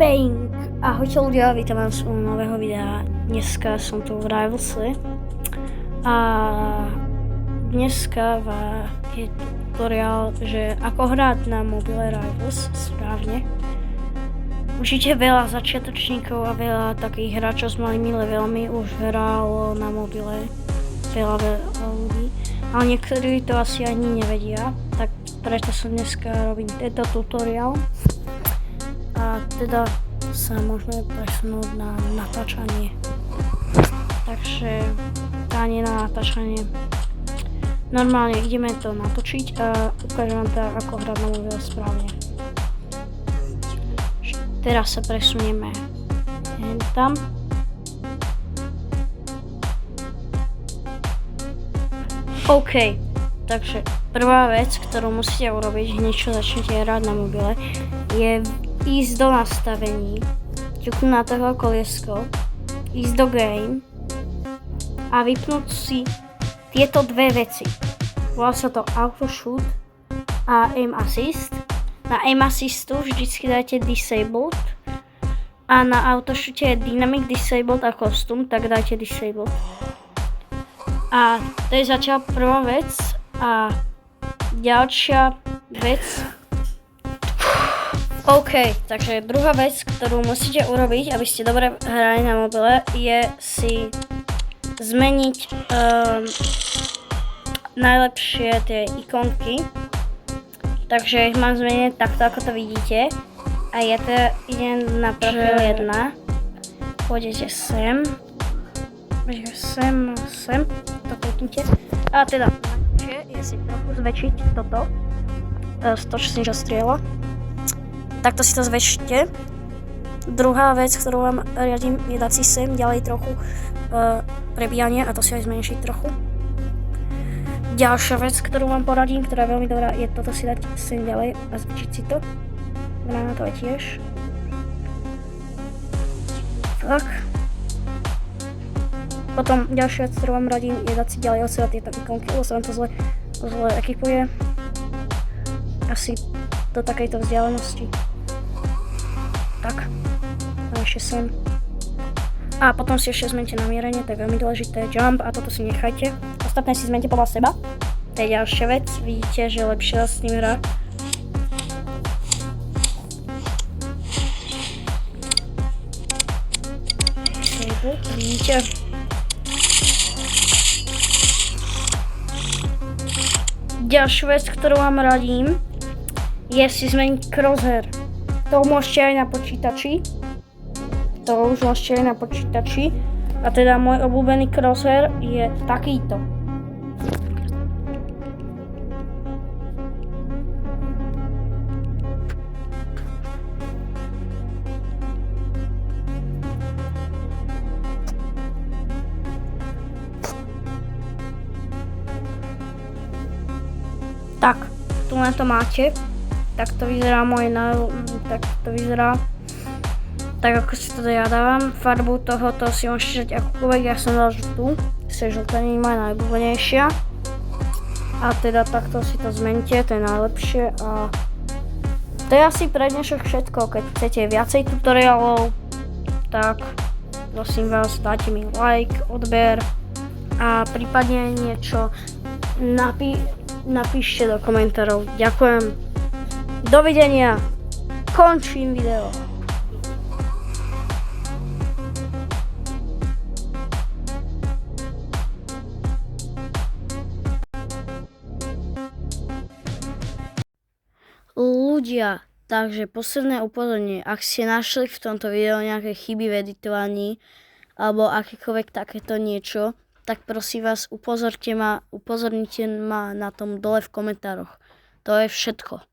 Bang! Ahojte ľudia, vítam vás u nového videa. Dneska som tu v Rivalsy a dneska je tutoriál, že ako hrať na mobile Rivals správne. Určite veľa začiatočníkov a veľa takých hráčov s malými levelmi už hralo na mobile. Veľa ľudí, ale niektorí to asi ani nevedia, tak preto som dneska robím tento tutoriál. A teda sa môžeme presunúť na natáčanie. Takže nie na natáčanie. Normálne ideme to natočiť a ukážem vám teda, ako hrať na mobile správne. Teraz sa presunieme tam. OK, takže prvá vec, ktorú musíte urobiť hneď čo začnete hrať na mobile, je ísť do nastavení, ťuknúť na toho koliesko, ísť do game a vypnúť si tieto dve veci. Volá sa to Auto Shoot a Aim Assist. Na Aim Assistu vždycky dáte Disabled a na Auto Shoote je Dynamic Disabled a Custom, tak dajte Disabled. A to je zatiaľ prvá vec a ďalšia vec. OK, takže druhá vec, ktorú musíte urobiť, aby ste dobre hrali na mobile, je si zmeniť najlepšie tie ikonky. Takže ich mám zmeniť takto, ako to vidíte. A ja teda idem na profil 1. Pôjdete sem. Sem. To kliknite. A teda, je si trochu zväčšiť toto. Stočný strieľa. Takto si to zväčšite. Druhá vec, ktorú vám riadím, je dať si sem ďalej trochu prebíjanie a to si aj zmenšiť trochu. Ďalšia vec, ktorú vám poradím, ktorá je veľmi dobrá, je toto si dať sem ďalej a zväčšiť si to. Granátové tiež. Tak. Potom ďalšia vec, ktorú vám radím, je dať si ďalej od seba tieto ikonky, lebo sa vám to zle ekipuje. Asi do takejto vzdialenosti. Tak, a ešte sem. A potom si ešte zmente namierenie, to je veľmi dôležité. Jump a toto si nechajte. Ostatné si zmente podľa seba. To je ďalšia vec, vidíte, že lepšie sa s ním hrá. Vidíte. Ďalšiu vec, ktorú vám radím, je si zmeniť crosshair. To môžete aj na počítači. A teda môj obľúbený crosshair je takýto. Tak, tu na to máte. Tak to vyzerá tak ako si to ja dávam. Farbu tohoto si môžete dať akúkoľvek, ja som dal žltú, žltá nie je moja najobľúbenejšia. A teda takto si to zmente, to je najlepšie a to je asi pre dnešok všetko. Keď chcete viacej tutoriálov, tak prosím vás, dajte mi like, odber a prípadne niečo napíšte do komentárov. Ďakujem. Dovidenia. Končím video. Ľudia, takže posledné upozornenie, ak ste našli v tomto videu nejaké chyby v editovaní alebo akékoľvek takéto niečo, tak prosím vás upozornite ma na tom dole v komentároch. To je všetko.